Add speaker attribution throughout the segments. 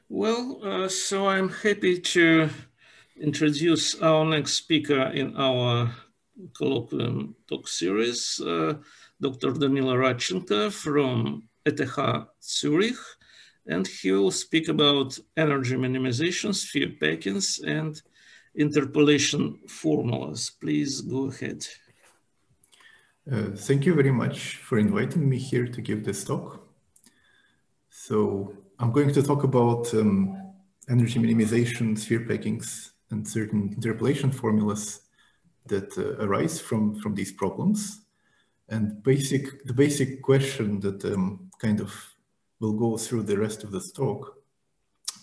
Speaker 1: Well, so I'm happy to introduce our next speaker in our colloquium talk series, Dr. Danylo Radchenko from ETH Zurich, and he will speak about energy minimization, sphere packings, and interpolation formulas. Please go ahead.
Speaker 2: Thank you very much for inviting me here to give this talk. So I'm going to talk about energy minimization, sphere packings, and certain interpolation formulas that arise from these problems. And the basic question that kind of will go through the rest of this talk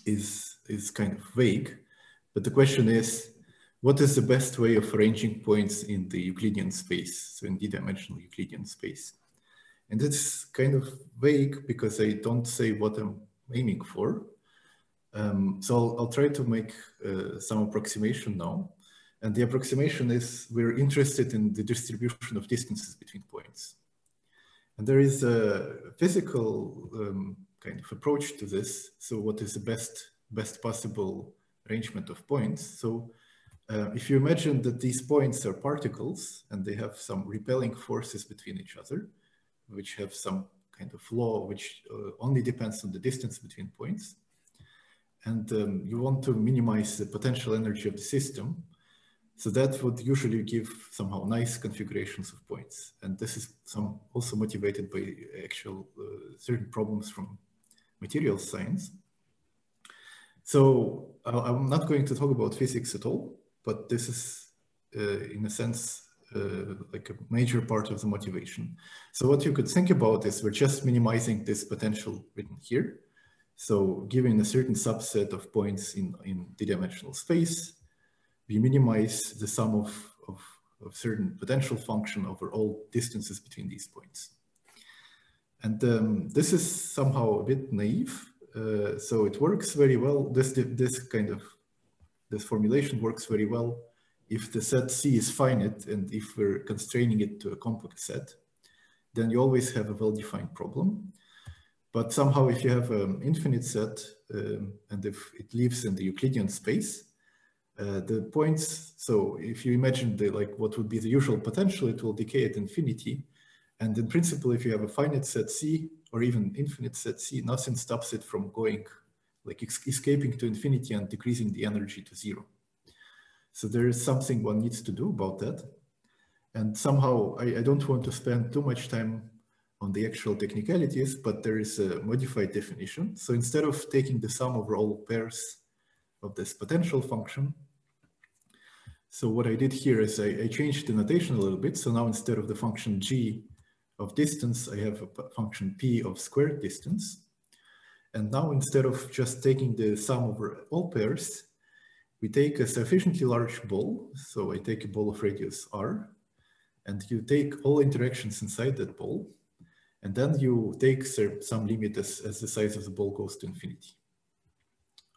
Speaker 2: is kind of vague. But the question is, what is the best way of arranging points in the Euclidean space, so in d-dimensional Euclidean space? And it's kind of vague because I don't say what I'm aiming for. So I'll try to make some approximation now. And the approximation is we're interested in the distribution of distances between points. And there is a physical kind of approach to this. So what is the best possible arrangement of points? So if you imagine that these points are particles and they have some repelling forces between each other, which have some kind of law which only depends on the distance between points. And you want to minimize the potential energy of the system. So that would usually give somehow nice configurations of points. And this is also motivated by actual certain problems from material science. So I'm not going to talk about physics at all, but this is in a sense like a major part of the motivation. So what you could think about is we're just minimizing this potential written here. So given a certain subset of points in d-dimensional space, we minimize the sum of certain potential function over all distances between these points. And this is somehow a bit naive. So it works very well. This formulation works very well if the set C is finite and if we're constraining it to a complex set, then you always have a well-defined problem. But somehow if you have an infinite set and if it lives in the Euclidean space, the points, so if you imagine what would be the usual potential, it will decay at infinity. And in principle, if you have a finite set C or even infinite set C, nothing stops it from going, escaping to infinity and decreasing the energy to zero. So there is something one needs to do about that. And somehow, I don't want to spend too much time on the actual technicalities, but there is a modified definition. So instead of taking the sum over all pairs of this potential function, so what I did here is I changed the notation a little bit. So now instead of the function g of distance, I have a function p of squared distance. And now instead of just taking the sum over all pairs, we take a sufficiently large ball. So I take a ball of radius r, and you take all interactions inside that ball. And then you take some limit as the size of the ball goes to infinity.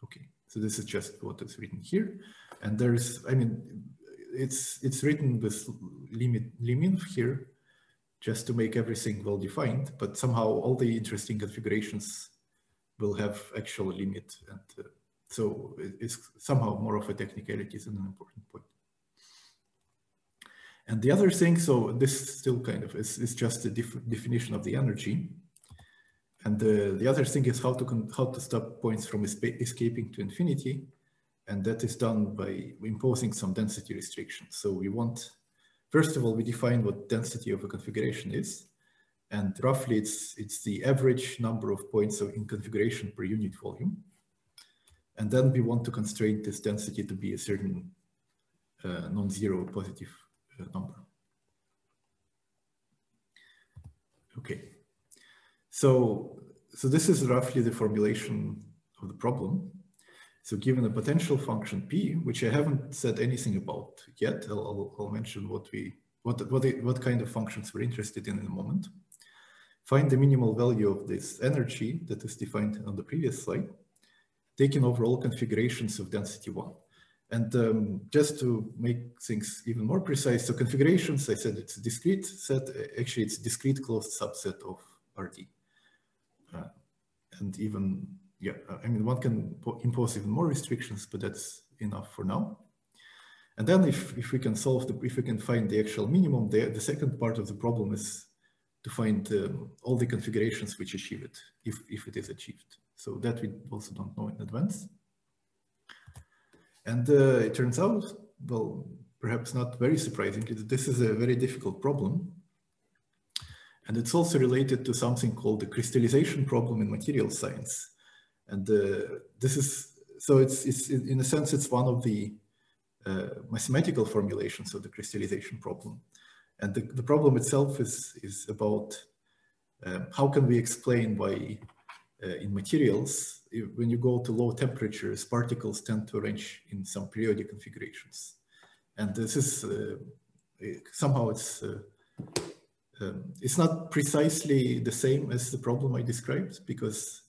Speaker 2: Okay, so this is just what is written here. And there's, I mean, it's written with limit here just to make everything well defined, but somehow all the interesting configurations will have actual limit. And so it's somehow more of a technicality than an important point. And the other thing, so this still kind of is just a definition of the energy. And the other thing is how to stop points from escaping to infinity. And that is done by imposing some density restrictions. So we want, first of all, we define what density of a configuration is. And roughly it's the average number of points in configuration per unit volume. And then we want to constrain this density to be a certain non-zero positive number. Okay, so this is roughly the formulation of the problem. So given a potential function p, which I haven't said anything about yet, I'll mention what kind of functions we're interested in a moment. Find the minimal value of this energy that is defined on the previous slide, taking over all configurations of density 1. And just to make things even more precise, so configurations, I said it's a discrete set. Actually, it's a discrete closed subset of RD. And even yeah, I mean, one can impose even more restrictions, but that's enough for now. And then if we can if we can find the actual minimum, the second part of the problem is to find all the configurations which achieve it, if it is achieved. So that we also don't know in advance. And it turns out, well, perhaps not very surprising, this is a very difficult problem. And it's also related to something called the crystallization problem in material science. And this is, so it's in a sense, it's one of the mathematical formulations of the crystallization problem. And the problem itself is about how can we explain why in materials, when you go to low temperatures, particles tend to arrange in some periodic configurations. And this is somehow it's not precisely the same as the problem I described, because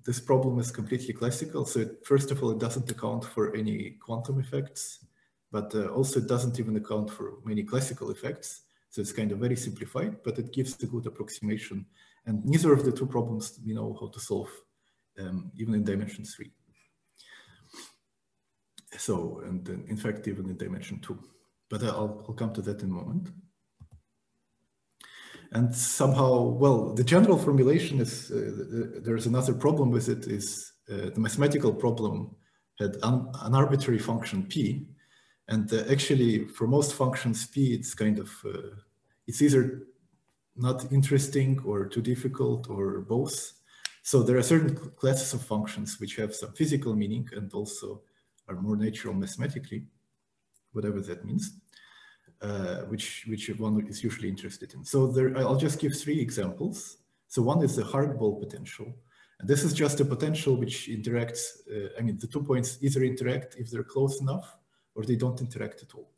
Speaker 2: this problem is completely classical. So first of all, it doesn't account for any quantum effects, but also it doesn't even account for many classical effects. So it's kind of very simplified, but it gives a good approximation. And neither of the two problems we know how to solve, even in dimension 3. So, and in fact, even in dimension 2. But I'll come to that in a moment. And somehow, well, the general formulation is, there's another problem with it, is the mathematical problem had an arbitrary function p. And actually, for most functions p, it's kind of, it's either not interesting or too difficult or both. So there are certain classes of functions which have some physical meaning and also are more natural mathematically, whatever that means. Which one is usually interested in. So I'll just give 3 examples. So one is the hardball potential. And this is just a potential which interacts, I mean, the 2 points either interact if they're close enough or they don't interact at all.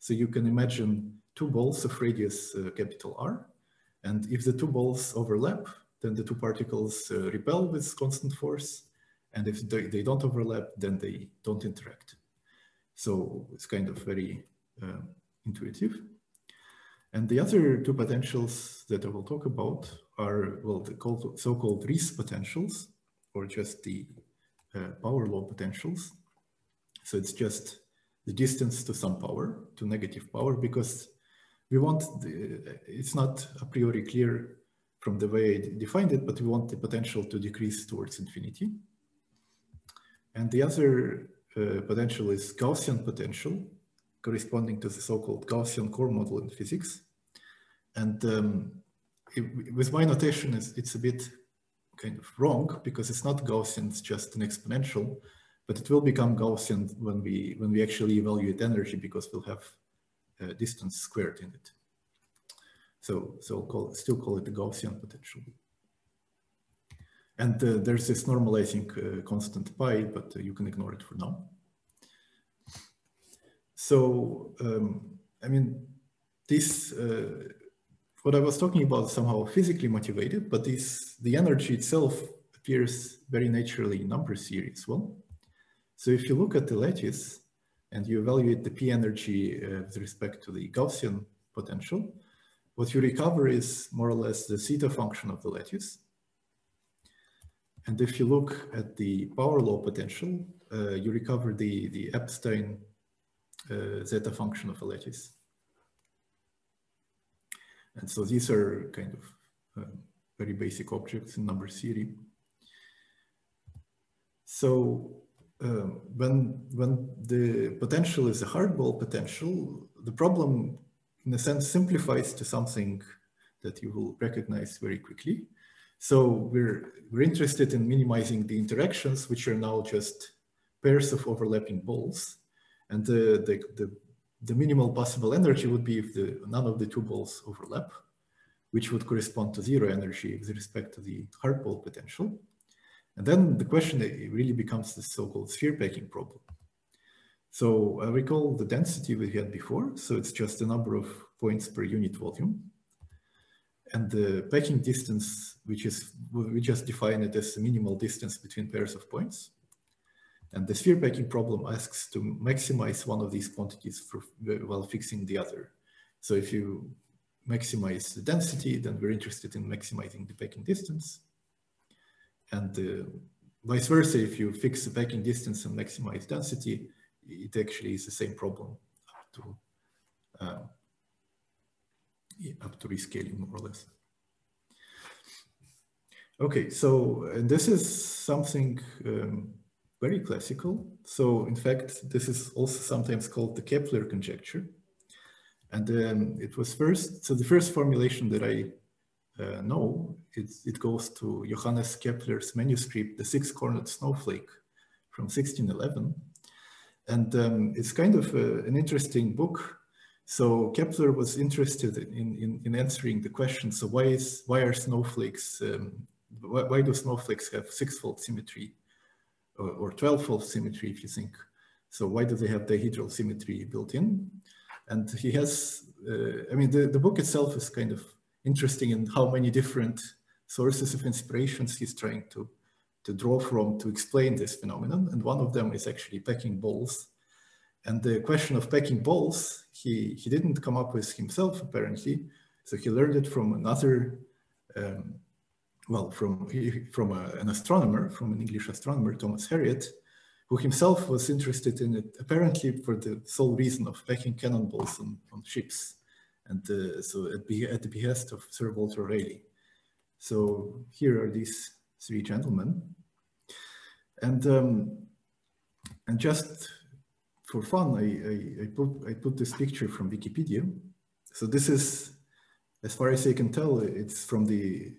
Speaker 2: So you can imagine 2 balls of radius capital R. And if the 2 balls overlap, then the 2 particles repel with constant force. And if they don't overlap, then they don't interact. So it's kind of very intuitive. And the other 2 potentials that I will talk about are, well, the so-called Riesz potentials, or just the power law potentials. So it's just the distance to some power, to negative power, because we want, it's not a priori clear from the way I defined it, but we want the potential to decrease towards infinity. And the other potential is Gaussian potential, corresponding to the so-called Gaussian core model in physics. And with my notation, it's a bit kind of wrong, because it's not Gaussian, it's just an exponential, but it will become Gaussian when we actually evaluate energy, because we'll have distance squared in it. So still call it the Gaussian potential. And there's this normalizing constant pi, but you can ignore it for now. So, I mean, this, what I was talking about is somehow physically motivated, but the energy itself appears very naturally in number theory as well. So if you look at the lattice and you evaluate the p energy with respect to the Gaussian potential, what you recover is more or less the zeta function of the lattice. And if you look at the power law potential, you recover the Epstein zeta function of a lattice. And so these are kind of very basic objects in number theory. So when the potential is a hardball potential, the problem in a sense simplifies to something that you will recognize very quickly. So we're interested in minimizing the interactions, which are now just pairs of overlapping balls. And the minimal possible energy would be if none of the 2 balls overlap, which would correspond to 0 energy with respect to the hardball potential. And then the question really becomes the so-called sphere packing problem. So I recall the density we had before. So it's just the number of points per unit volume. And the packing distance, we just define it as the minimal distance between pairs of points. And the sphere packing problem asks to maximize one of these quantities while fixing the other. So if you maximize the density, then we're interested in maximizing the packing distance. And vice versa, if you fix the packing distance and maximize density, it actually is the same problem up to rescaling, more or less. Okay, so this is something very classical. So in fact, this is also sometimes called the Kepler conjecture. And it was so the first formulation that I know, it goes to Johannes Kepler's manuscript, The Six-Cornered Snowflake from 1611. And it's kind of an interesting book. So Kepler was interested in answering the question, so why are snowflakes, why do snowflakes have six-fold symmetry or 12-fold symmetry, if you think? So why do they have dihedral symmetry built in? And he has, I mean, the book itself is kind of interesting in how many different sources of inspirations he's trying to draw from to explain this phenomenon. And one of them is actually packing balls. And the question of packing balls, he didn't come up with himself, apparently. So he learned it from another, well, from an astronomer, from an English astronomer, Thomas Harriot, who himself was interested in it, apparently for the sole reason of packing cannonballs on ships. And so at the behest of Sir Walter Raleigh. So here are these three gentlemen. And just for fun, I put this picture from Wikipedia. So this is, as far as I can tell, it's from the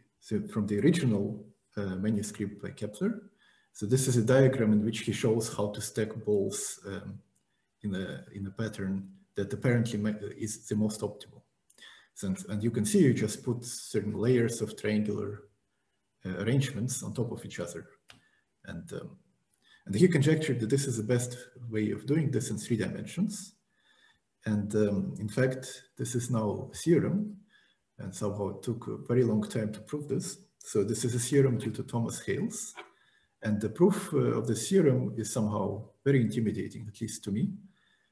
Speaker 2: original manuscript by Kepler. So this is a diagram in which he shows how to stack balls in a pattern that apparently is the most optimal. And you can see you just put certain layers of triangular arrangements on top of each other. And he conjectured that this is the best way of doing this in 3 dimensions. And in fact, this is now a theorem. And somehow it took a very long time to prove this. So this is a theorem due to Thomas Hales. And the proof of the theorem is somehow very intimidating, at least to me.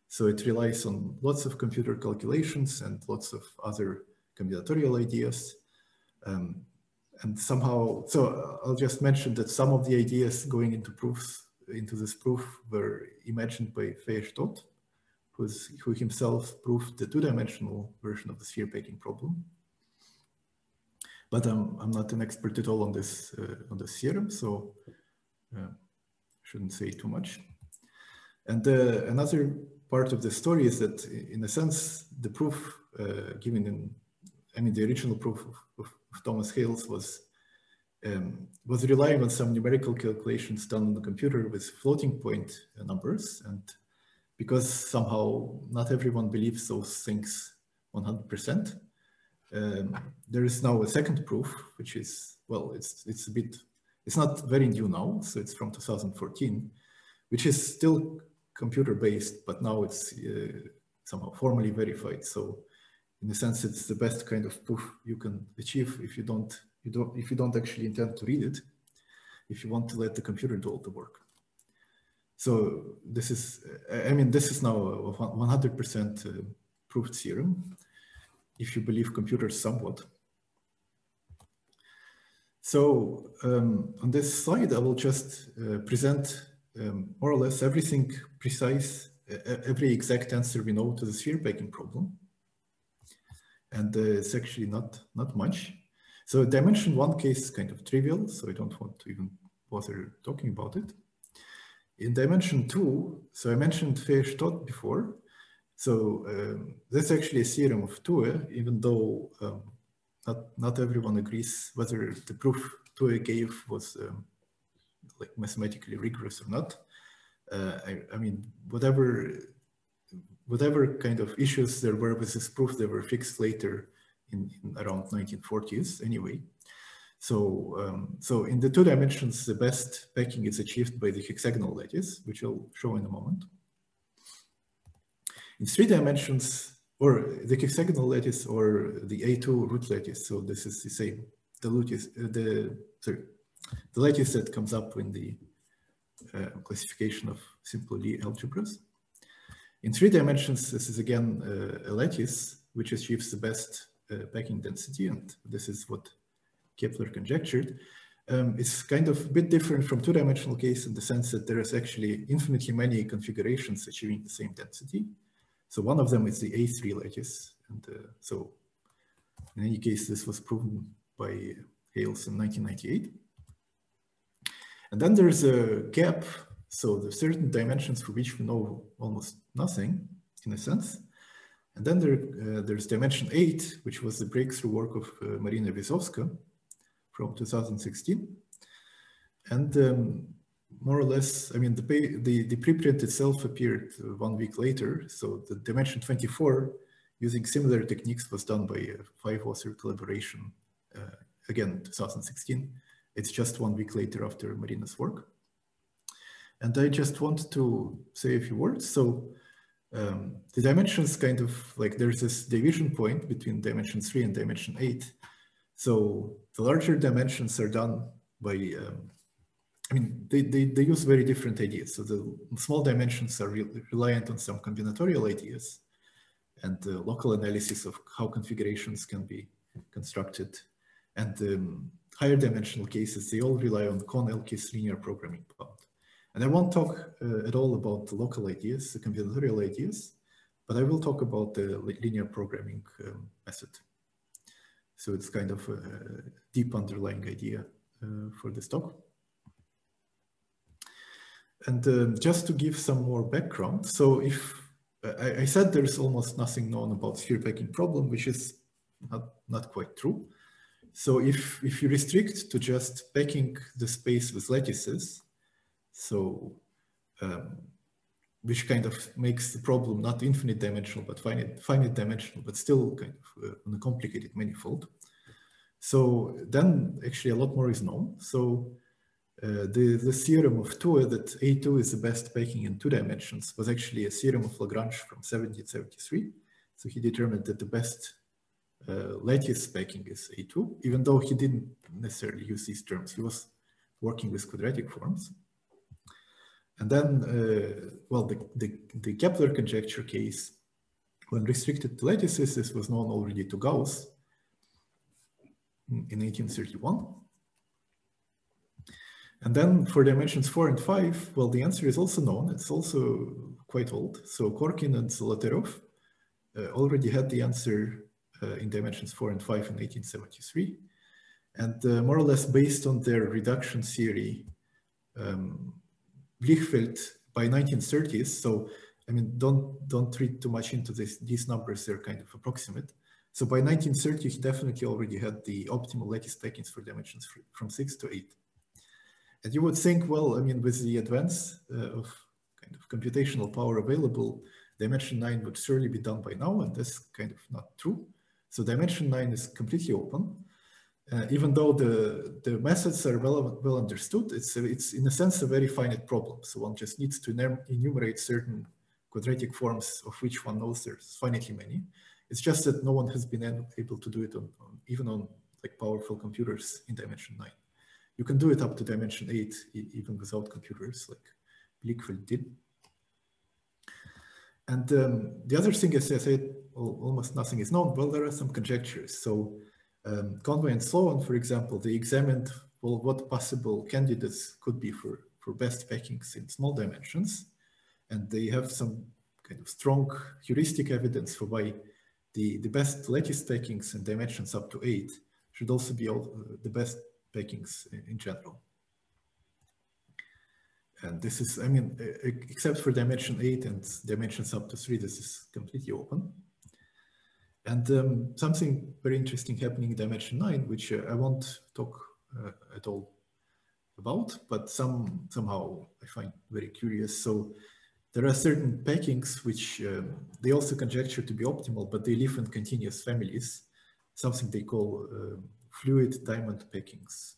Speaker 2: So it relies on lots of computer calculations and lots of other combinatorial ideas. And somehow, so I'll just mention that some of the ideas going into this proof were imagined by Weierstadt, who himself proved the 2-dimensional version of the sphere packing problem. But I'm not an expert at all on this theorem, so shouldn't say too much. And another part of the story is that, in a sense, the proof given in, I mean, the original proof of Thomas Hales was relying on some numerical calculations done on the computer with floating point numbers. And because somehow not everyone believes those things 100%, there is now a second proof, which is, well, it's not very new now, so it's from 2014, which is still computer-based, but now it's somehow formally verified. So in a sense, it's the best kind of proof you can achieve if you don't actually intend to read it, if you want to let the computer do all the work. So this is, I mean, this is now a 100% proved theorem, if you believe computers somewhat. So on this slide, I will just present more or less everything precise, every exact answer we know to the sphere packing problem. And it's actually not much. So dimension 1 case is kind of trivial, so I don't want to even bother talking about it. In dimension 2, so I mentioned Weierstadt before. So that's actually a theorem of Thue, even though not everyone agrees whether the proof Thue gave was like mathematically rigorous or not. I mean, whatever kind of issues there were with this proof, they were fixed later in around 1940s anyway. So so in the 2 dimensions, the best packing is achieved by the hexagonal lattice, which I'll show in a moment. In 3 dimensions, or the hexagonal lattice or the A2 root lattice, so this is the same, the lattice that comes up in the classification of simple Lie algebras. In 3 dimensions, this is again a lattice which achieves the best packing density, and this is what Kepler conjectured. It's kind of a bit different from two-dimensional case in the sense that there is actually infinitely many configurations achieving the same density. So one of them is the A3 lattice. And so in any case, this was proven by Hales in 1998. And then there's a gap. So there's certain dimensions for which we know almost nothing, in a sense. And then there's dimension 8, which was the breakthrough work of Marina Wysowska from 2016. And more or less, I mean, the preprint itself appeared 1 week later. So the dimension 24, using similar techniques, was done by a 5-author collaboration, again, 2016. It's just 1 week later after Marina's work. And I just want to say a few words. So the dimensions kind of like, there's this division point between dimension 3 and dimension 8. So the larger dimensions are done by, I mean, they use very different ideas. So the small dimensions are reliant on some combinatorial ideas and local analysis of how configurations can be constructed. And higher dimensional cases, they all rely on Cohn-Elkis linear programming bound. And I won't talk at all about the local ideas, the combinatorial ideas, but I will talk about the linear programming method. So it's kind of a deep underlying idea for this talk. And just to give some more background, so if I said there's almost nothing known about sphere packing problem, which is not quite true. So if you restrict to just packing the space with lattices, so which kind of makes the problem not infinite dimensional, but finite dimensional, but still kind of on a complicated manifold. So then actually a lot more is known. So the theorem of Thue that A2 is the best packing in 2 dimensions was actually a theorem of Lagrange from 1773. So he determined that the best lattice packing is A2, even though he didn't necessarily use these terms. He was working with quadratic forms. And then, well, the Kepler conjecture case, when restricted to lattices, this was known already to Gauss in 1831. And then for dimensions 4 and 5, well, the answer is also known. It's also quite old. So Korkin and Zolotarov already had the answer in dimensions 4 and 5 in 1873. And more or less based on their reduction theory, Blichfeld by 1930s, so I mean, don't read too much into these numbers, they're kind of approximate. So by 1930, he definitely already had the optimal lattice packings for dimensions from 6 to 8. And you would think, well, I mean, with the advance of kind of computational power available, dimension 9 would surely be done by now, and that's kind of not true. So dimension 9 is completely open. Even though the methods are well understood, it's in a sense a very finite problem. So one just needs to enumerate certain quadratic forms of which one knows there's finitely many. It's just that no one has been able to do it even on like powerful computers in dimension 9. You can do it up to dimension 8 even without computers, like Blichfeld did. And the other thing, as I said, almost nothing is known. Well, there are some conjectures. So Conway and Sloan, for example, they examined, well, what possible candidates could be for best packings in small dimensions. And they have some kind of strong heuristic evidence for why the best lattice packings in dimensions up to 8 should also be the best packings in general. And this is, I mean, except for dimension 8 and dimensions up to 3, this is completely open. And something very interesting happening in dimension 9, which I won't talk at all about, but somehow I find very curious. So there are certain packings which they also conjecture to be optimal, but they live in continuous families, something they call fluid diamond packings.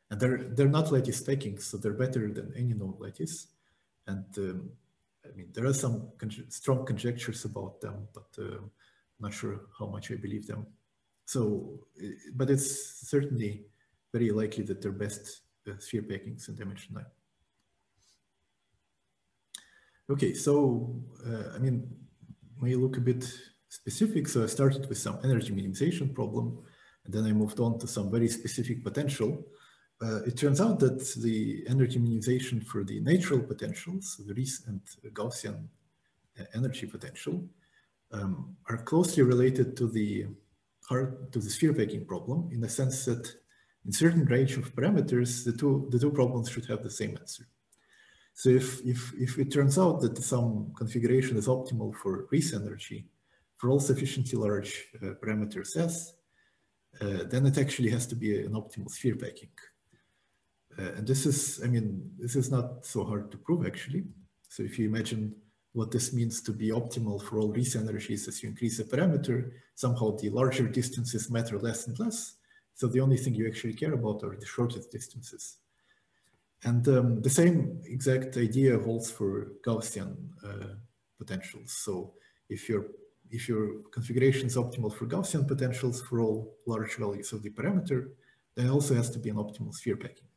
Speaker 2: And they're not lattice packings, so they're better than any known lattice. And I mean, there are some strong conjectures about them, but I'm not sure how much I believe them. So, but it's certainly very likely that they're best sphere packings in dimension 9. Okay, so I mean, may look a bit specific. So I started with some energy minimization problem, and then I moved on to some very specific potential. it turns out that the energy minimization for the natural potentials, the recent Gaussian energy potential, are closely related to the sphere packing problem, in the sense that in certain range of parameters, the two problems should have the same answer. So if it turns out that some configuration is optimal for Reese energy for all sufficiently large parameters S, then it actually has to be an optimal sphere packing. And this is, I mean, this is not so hard to prove actually. So if you imagine what this means to be optimal for all Reese energies as you increase the parameter, somehow the larger distances matter less and less. So the only thing you actually care about are the shortest distances. And the same exact idea holds for Gaussian potentials. So if your configuration is optimal for Gaussian potentials for all large values of the parameter, then it also has to be an optimal sphere packing.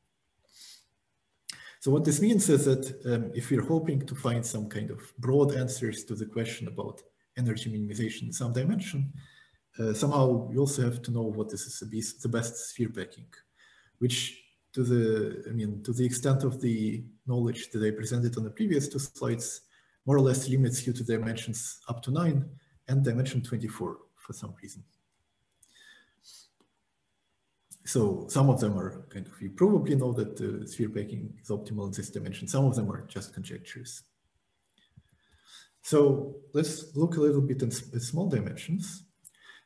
Speaker 2: So what this means is that if we're hoping to find some kind of broad answers to the question about energy minimization in some dimension, somehow you also have to know what is the best sphere packing, which to the extent of the knowledge that I presented on the previous two slides, more or less limits you to dimensions up to 9 and dimension 24 for some reason. So some of them are kind of, you probably know that the sphere packing is optimal in this dimension. Some of them are just conjectures. So let's look a little bit at small dimensions.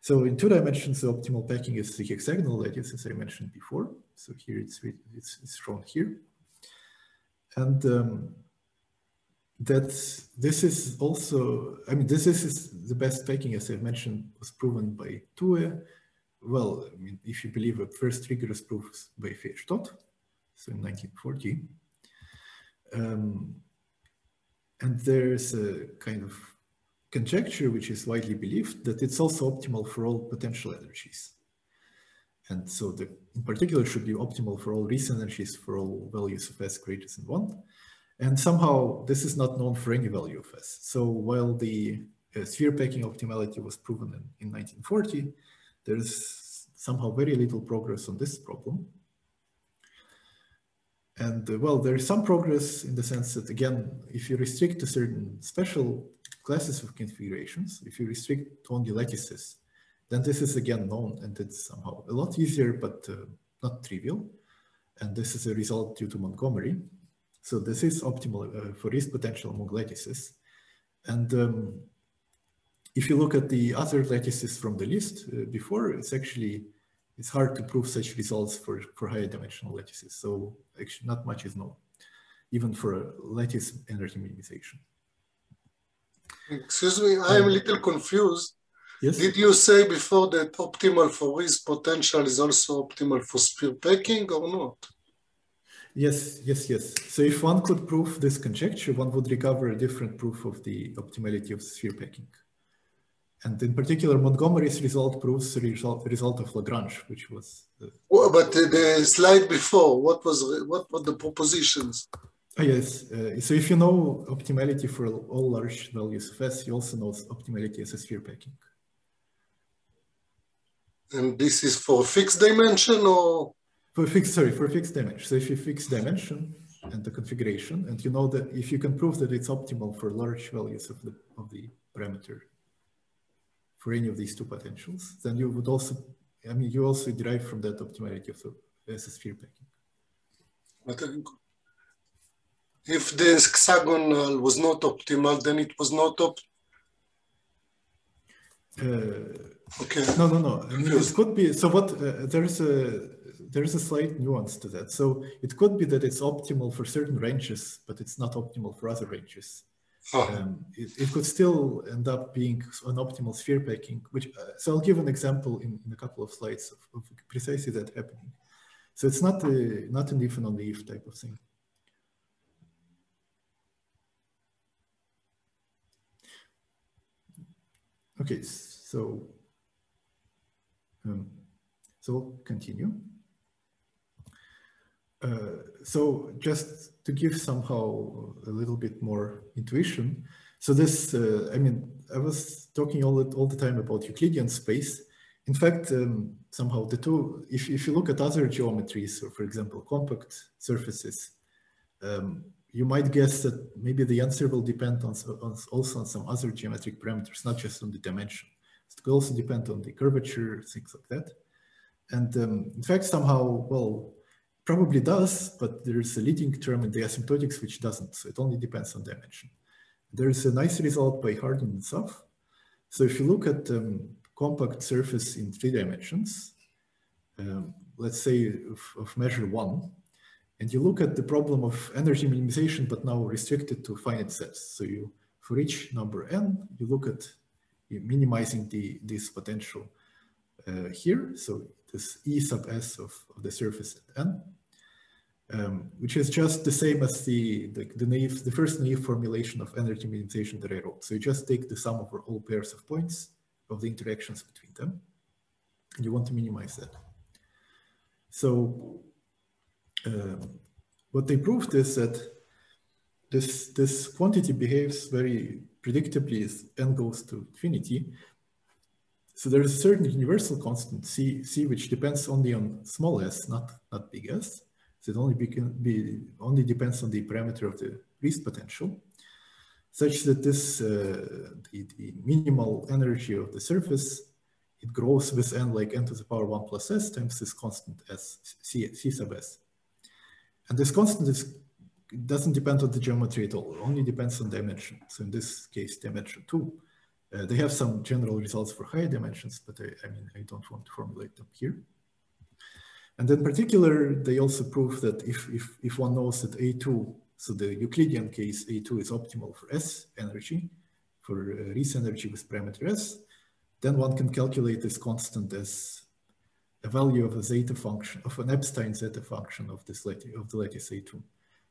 Speaker 2: So in 2 dimensions, the optimal packing is the hexagonal lattice, as I mentioned before. So here it's shown here. And this is also, I mean, this is the best packing, as I mentioned, was proven by Thue. Well, I mean, if you believe the first rigorous proofs by Fierstadt, so in 1940. And there's a kind of conjecture which is widely believed that it's also optimal for all potential energies. And so in particular should be optimal for all Reese energies for all values of S greater than 1. And somehow this is not known for any value of S. So while the sphere packing optimality was proven in 1940, there's somehow very little progress on this problem. And well, there is some progress in the sense that, again, if you restrict to certain special classes of configurations, if you restrict to only lattices, then this is again known, and it's somehow a lot easier, but not trivial. And this is a result due to Montgomery. So this is optimal for Reese potential among lattices. And if you look at the other lattices from the list before, it's hard to prove such results for higher dimensional lattices. So actually not much is known, even for a lattice energy minimization.
Speaker 3: Excuse me, I'm a little confused.
Speaker 2: Yes?
Speaker 3: Did you say before that optimal for Reese potential is also optimal for sphere packing or not?
Speaker 2: Yes. So if one could prove this conjecture, one would recover a different proof of the optimality of sphere packing. And in particular, Montgomery's result proves the result of Lagrange, which was...
Speaker 3: Well, but the slide before, what were the propositions?
Speaker 2: Oh, yes. So if you know optimality for all large values of S, you also know optimality as a sphere packing.
Speaker 3: And this is for a fixed dimension or?
Speaker 2: For fixed dimension. So if you fix dimension and the configuration, and you know that if you can prove that it's optimal for large values of the parameter for any of these two potentials, then you would also, I mean, you also derive from that optimality of the as a sphere packing.
Speaker 3: But if the hexagonal was not optimal, then it was not okay.
Speaker 2: No. I mean, it could be. So what? There's a slight nuance to that. So it could be that it's optimal for certain ranges, but it's not optimal for other ranges. It could still end up being an optimal sphere packing. Which so I'll give an example in a couple of slides of precisely that happening. So it's not an if and only if type of thing. Okay, so we'll continue. So just to give somehow a little bit more intuition. So this, I mean, I was talking all the time about Euclidean space, In fact, somehow the two, if you look at other geometries, or for example, compact surfaces, you might guess that maybe the answer will depend also on some other geometric parameters, not just on the dimension. It could also depend on the curvature, things like that. And in fact, somehow, well, probably does, but there's a leading term in the asymptotics which doesn't. So it only depends on dimension. There's a nice result by Hardin and Saf. So if you look at compact surface in 3 dimensions, let's say of measure 1, and you look at the problem of energy minimization, but now restricted to finite sets. So you, for each number n, you look at minimizing this potential here. So this E sub s of the surface at n, which is just the same as the first naive formulation of energy minimization that I wrote. So you just take the sum over all pairs of points of the interactions between them, and you want to minimize that. So what they proved is that this quantity behaves very predictably as n goes to infinity. So there is a certain universal constant c which depends only on small s, not big S. So it only depends on the parameter of the least potential, such that this the minimal energy of the surface, it grows with n like n to the power 1 plus s times this constant s, c sub s. And this constant doesn't depend on the geometry at all. It only depends on dimension. So in this case, dimension 2. They have some general results for higher dimensions, but I mean, I don't want to formulate them here. And in particular, they also prove that if one knows that A2, so the Euclidean case, A2 is optimal for S energy, for Rees energy with parameter S, then one can calculate this constant as a value of a zeta function, of an Epstein zeta function of this of the lattice A2.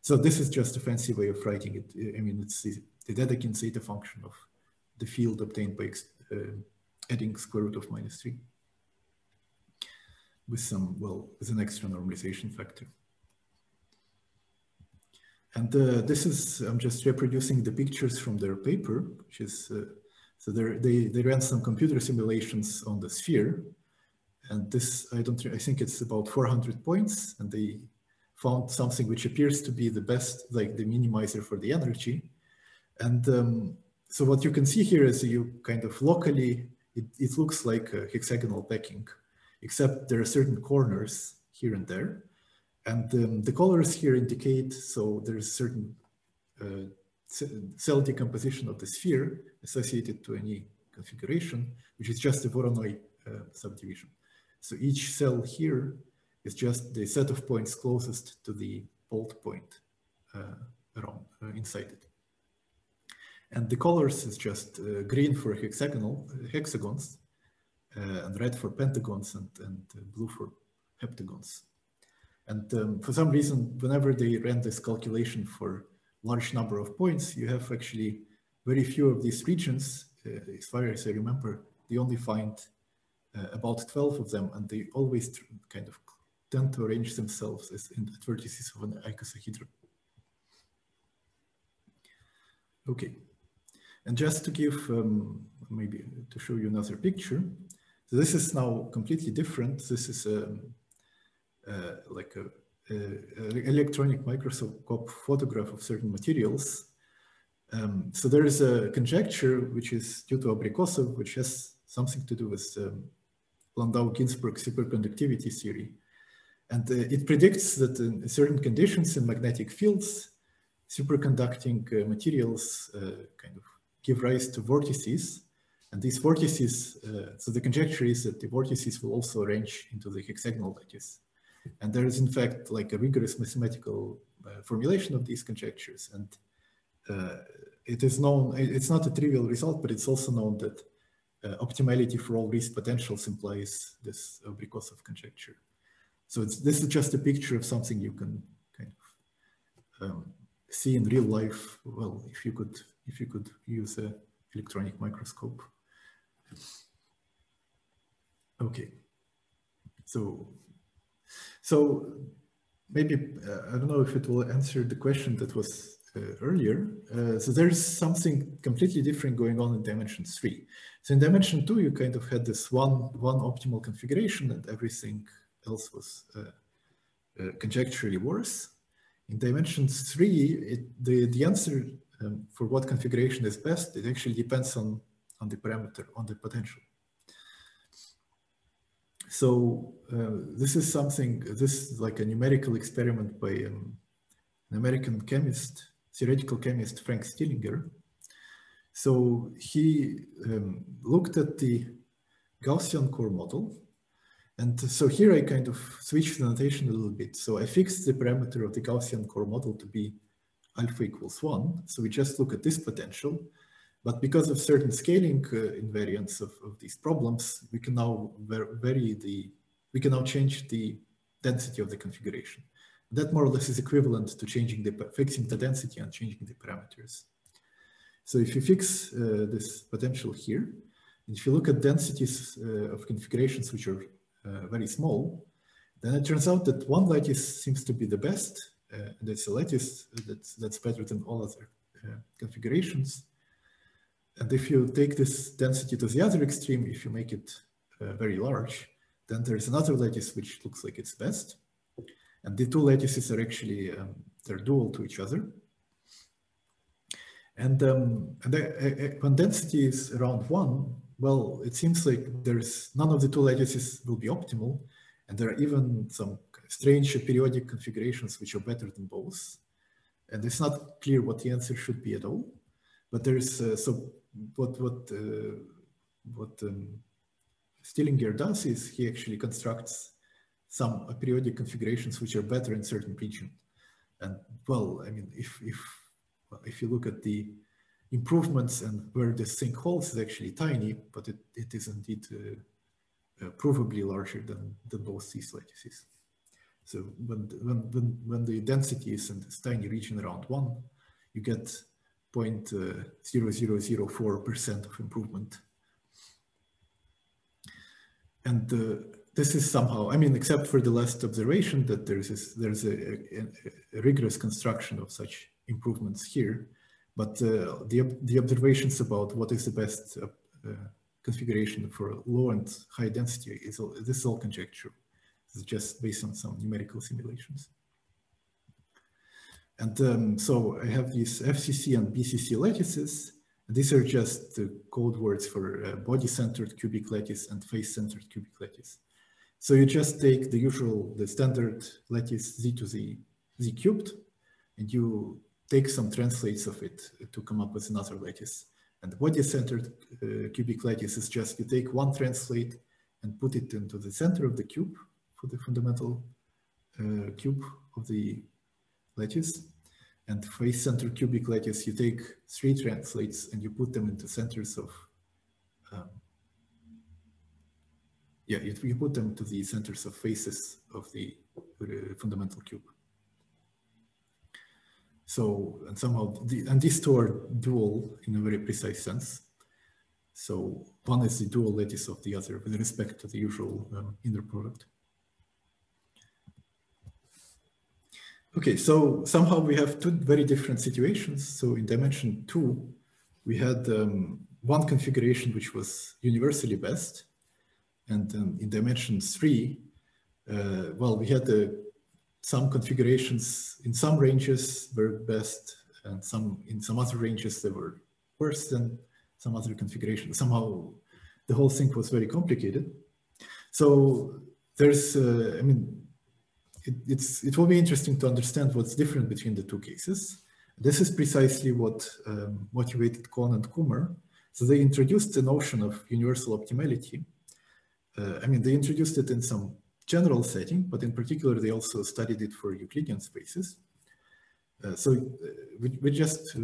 Speaker 2: So this is just a fancy way of writing it. I mean, it's the Dedekind zeta function of the field obtained by adding square root of -3 with some, well, with an extra normalization factor. And this is, I'm just reproducing the pictures from their paper, which is, so they ran some computer simulations on the sphere. And this, I think it's about 400 points, and they found something which appears to be the best, like the minimizer for the energy. And so what you can see here is you kind of locally, it looks like a hexagonal packing, except there are certain corners here and there. And the colors here indicate, so there's certain cell decomposition of the sphere associated to any configuration, which is just a Voronoi subdivision. So each cell here is just the set of points closest to the bolt point around inside it. And the colors is just green for hexagons, and red for pentagons, and blue for heptagons. And for some reason, whenever they ran this calculation for large number of points, you have actually very few of these regions. As far as I remember, they only find about 12 of them, and they always kind of tend to arrange themselves as in the vertices of an icosahedron. Okay. And just to give, maybe to show you another picture. So this is now completely different. This is like an electronic microscope photograph of certain materials. So there is a conjecture which is due to Abrikosov, which has something to do with Landau-Ginzburg superconductivity theory. And it predicts that in certain conditions in magnetic fields, superconducting materials kind of give rise to vortices. And these vortices, so the conjecture is that the vortices will also arrange into the hexagonal lattice. And there is in fact like a rigorous mathematical formulation of these conjectures. And it is known, it's not a trivial result, but it's also known that optimality for all Rees potentials implies this Abrikosov conjecture. So this is just a picture of something you can kind of see in real life. Well, if you could use an electronic microscope. Okay. So maybe I don't know if it will answer the question that was earlier. So there's something completely different going on in dimension 3. So in dimension 2, you kind of had this one optimal configuration, and everything else was conjecturally worse. In dimension 3, the answer for what configuration is best, it actually depends on the parameter, on the potential. So this is something, this is like a numerical experiment by an American chemist, theoretical chemist, Frank Stillinger. So he looked at the Gaussian core model. And so here I kind of switched the notation a little bit. So I fixed the parameter of the Gaussian core model to be alpha equals 1. So we just look at this potential. But because of certain scaling invariants of these problems, we can now change the density of the configuration. That more or less is equivalent to fixing the density and changing the parameters. So if you fix this potential here, and if you look at densities of configurations which are very small, then it turns out that one lattice seems to be the best. And it's a lattice that's better than all other configurations. And if you take this density to the other extreme, if you make it very large, then there's another lattice which looks like it's best. And the two lattices are actually, they're dual to each other. And when density is around 1, well, it seems like none of the two lattices will be optimal. And there are even some strange periodic configurations which are better than both. And it's not clear what the answer should be at all. But there's, so what Stillinger does is he actually constructs some periodic configurations which are better in certain region. And well, I mean, if you look at the improvements and where this thing holds is actually tiny, but it is indeed provably larger than both these lattices. So when the density is in this tiny region around 1, you get 0.0004% of improvement. And this is somehow, I mean, except for the last observation that there's a rigorous construction of such improvements here, but the observations about what is the best configuration for low and high density this is all conjecture. It's just based on some numerical simulations. And so I have these FCC and BCC lattices. These are just the code words for body-centered cubic lattice and face-centered cubic lattice. So you just take the standard lattice z to the z cubed, and you take some translates of it to come up with another lattice. And the body-centered cubic lattice is just you take one translate and put it into the center of the cube for the fundamental cube of the lattice. And face-centered cubic lattice, you take 3 translates and you put them into centers of, you put them to the centers of faces of the fundamental cube. So, and somehow, these two are dual in a very precise sense. So one is the dual lattice of the other with respect to the usual inner product. Okay, so somehow we have two very different situations. So in dimension 2, we had one configuration which was universally best. And in dimension 3, well, we had some configurations in some ranges were best, and in some other ranges they were worse than some other configurations. Somehow the whole thing was very complicated. So there's, I mean, it will be interesting to understand what's different between the two cases. This is precisely what motivated Cohn and Kumar. So they introduced the notion of universal optimality. I mean, they introduced it in some general setting, but in particular, they also studied it for Euclidean spaces. So we just,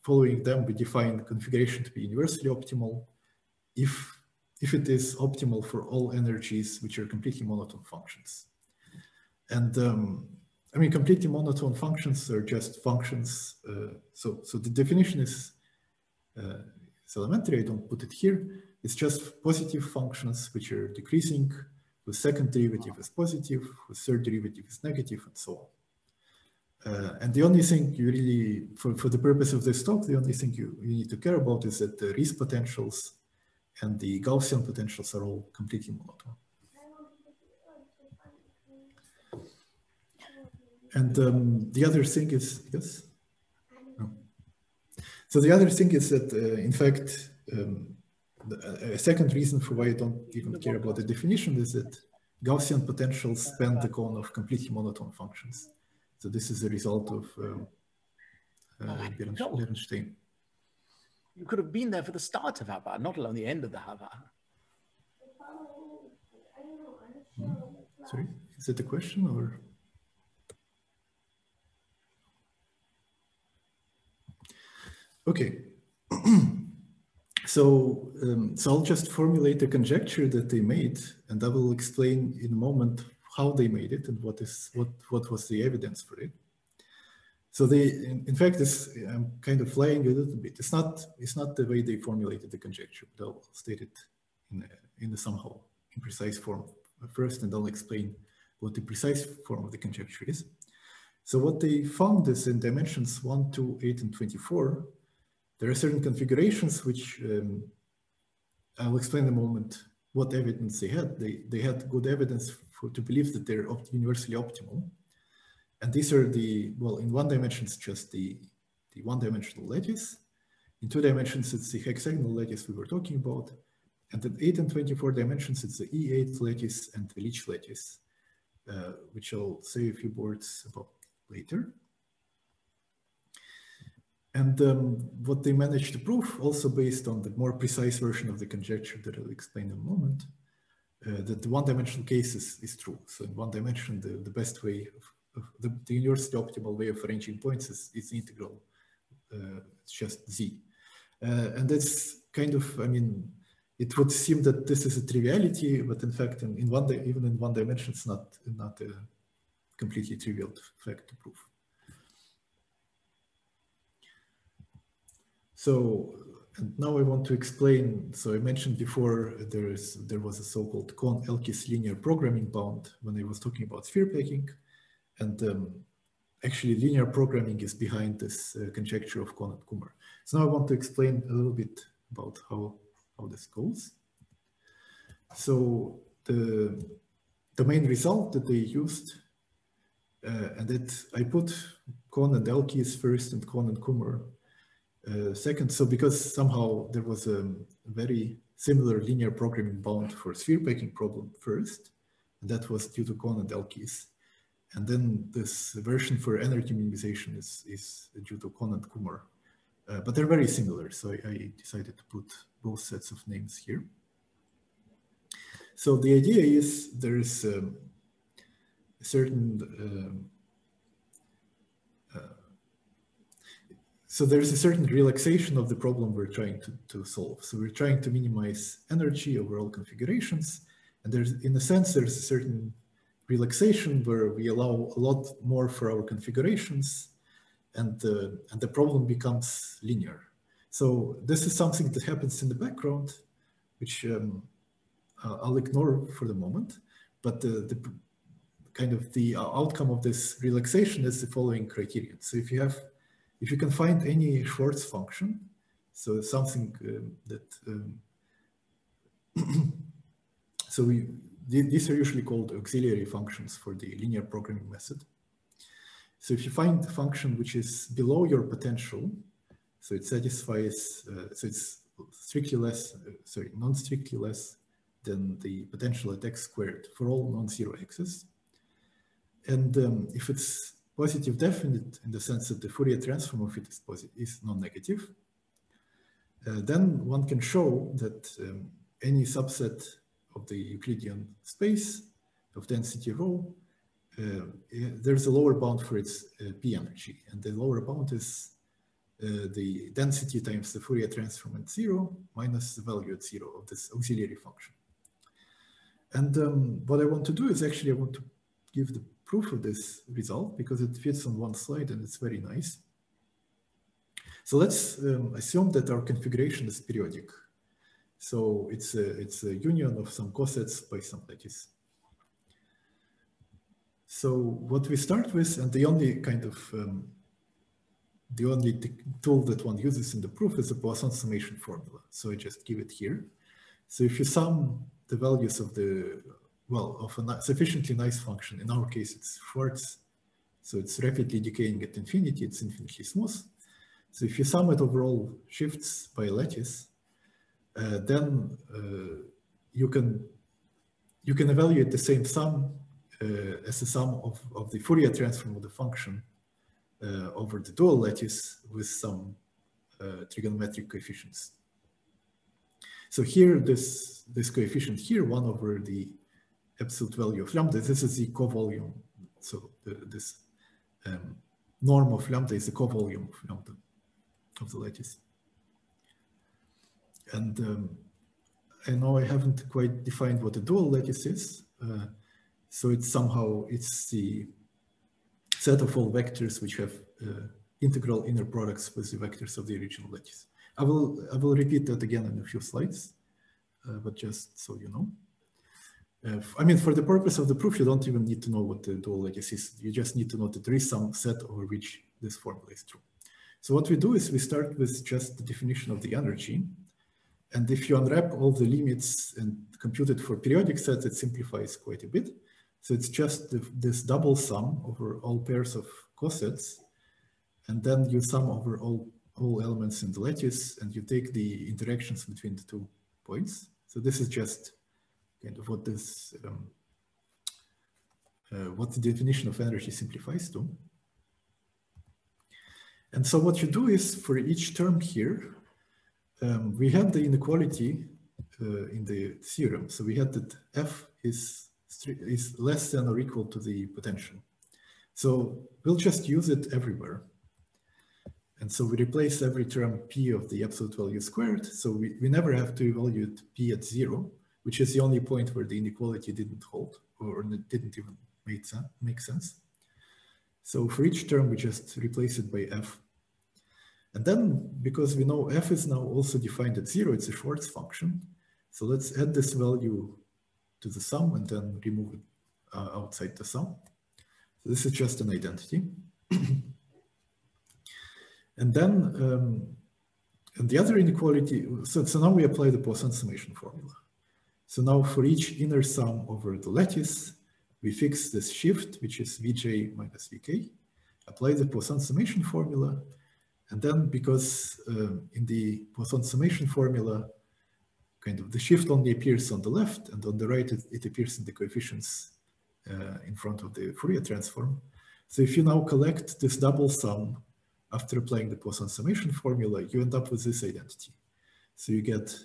Speaker 2: following them, we define configuration to be universally optimal if it is optimal for all energies which are completely monotone functions. And I mean, completely monotone functions are just functions. So the definition is it's elementary. I don't put it here. It's just positive functions which are decreasing, with second derivative is positive, with third derivative is negative, and so on. And the only thing you really, for the purpose of this talk, the only thing you need to care about is that the Riesz potentials and the Gaussian potentials are all completely monotone. And the other thing is, yes? No. So the other thing is that, in fact, a second reason for why I don't even care about the definition is that Gaussian potentials span the cone of completely monotone functions. So this is a result of Bernstein.
Speaker 4: You could have been there for the start of Hava, not alone the end of the Hava.
Speaker 2: Sorry, is that a question or? Okay. So I'll just formulate a conjecture that they made, and I will explain in a moment how they made it and what was the evidence for it. So they, in fact, I'm kind of flying a little bit. It's not the way they formulated the conjecture, but I'll state it in a somehow imprecise form first, and I'll explain what the precise form of the conjecture is. So what they found is in dimensions 1, 2, 8, and 24, there are certain configurations which I'll explain in a moment what evidence they had. They had good evidence to believe that they're universally optimal. And these are well, in one dimension, it's just the one-dimensional lattice. In 2 dimensions, it's the hexagonal lattice we were talking about. And in 8 and 24 dimensions, it's the E8 lattice and the Leech lattice, which I'll say a few words about later. And what they managed to prove, also based on the more precise version of the conjecture that I'll explain in a moment, that the one-dimensional case is true. So in one dimension, the best way of the universally optimal way of arranging points is integral. It's just Z. And that's kind of, I mean, it would seem that this is a triviality, but in fact, even in one dimension, it's not a completely trivial fact to prove. So, and now I want to explain. So I mentioned before there was a so-called Cohn-Elkis linear programming bound when I was talking about sphere packing, and actually linear programming is behind this conjecture of Cohn and Kumar. So now I want to explain a little bit about how this goes. So the main result that they used, and that I put Cohn and Elkis first and Cohn and Kumar second. So because somehow there was a very similar linear programming bound for sphere packing problem first, and that was due to Cohn and Elkis. And then this version for energy minimization is due to Cohn and Kumar. But they're very similar, so I decided to put both sets of names here. So the idea is there is a certain so there's a certain relaxation of the problem we're trying to solve. So we're trying to minimize energy over all configurations, and in a sense there's a certain relaxation where we allow a lot more for our configurations, and the problem becomes linear. So this is something that happens in the background, which I'll ignore for the moment. But the kind of the outcome of this relaxation is the following criterion. So if you can find any Schwartz function, so something so these are usually called auxiliary functions for the linear programming method. So if you find a function which is below your potential, so it satisfies, so it's strictly less, non-strictly less than the potential at x squared for all non-zero x's. And if it's positive definite in the sense that the Fourier transform of it is non-negative, then one can show that any subset of the Euclidean space of density rho, there's a lower bound for its p energy, and the lower bound is the density times the Fourier transform at 0 minus the value at 0 of this auxiliary function. And what I want to do is actually I want to give the proof of this result because it fits on one slide and it's very nice. So let's assume that our configuration is periodic. So it's a union of some cosets by some lattice. So what we start with, and the only kind of the only tool that one uses in the proof is the Poisson summation formula. So I just give it here. So if you sum the values of the, well, of a sufficiently nice function, in our case, it's Schwarz, so it's rapidly decaying at infinity, it's infinitely smooth. So if you sum it over all shifts by a lattice, then you can evaluate the same sum as the sum of the Fourier transform of the function over the dual lattice with some trigonometric coefficients. So here, this coefficient here, 1 over the absolute value of lambda, this is the co-volume. So this norm of lambda is the co-volume of lambda of the lattice. And I know I haven't quite defined what a dual lattice is. So it's somehow, it's the set of all vectors which have integral inner products with the vectors of the original lattice. I will repeat that again in a few slides, but just so you know. I mean, for the purpose of the proof, you don't even need to know what the dual lattice is. You just need to know that there is some set over which this formula is true. So what we do is we start with just the definition of the energy. And if you unwrap all the limits and compute it for periodic sets, it simplifies quite a bit. So it's just this double sum over all pairs of cosets. And then you sum over all elements in the lattice, and you take the interactions between the 2 points. So this is just kind of what this, what the definition of energy simplifies to. And so what you do is, for each term here, we had the inequality in the theorem. So we had that F is less than or equal to the potential. So we'll just use it everywhere. And so we replace every term P of the absolute value squared. So we never have to evaluate P at 0, which is the only point where the inequality didn't hold or didn't even make sense. So for each term, we just replace it by F. And then, because we know F is now also defined at 0, it's a Schwarz function. So let's add this value to the sum and then remove it outside the sum. So this is just an identity. And then, and the other inequality, so now we apply the Poisson summation formula. So now for each inner sum over the lattice, we fix this shift, which is Vj minus Vk, apply the Poisson summation formula. And then, because in the Poisson summation formula, kind of the shift only appears on the left, and on the right, it appears in the coefficients in front of the Fourier transform. So if you now collect this double sum after applying the Poisson summation formula, you end up with this identity. So you get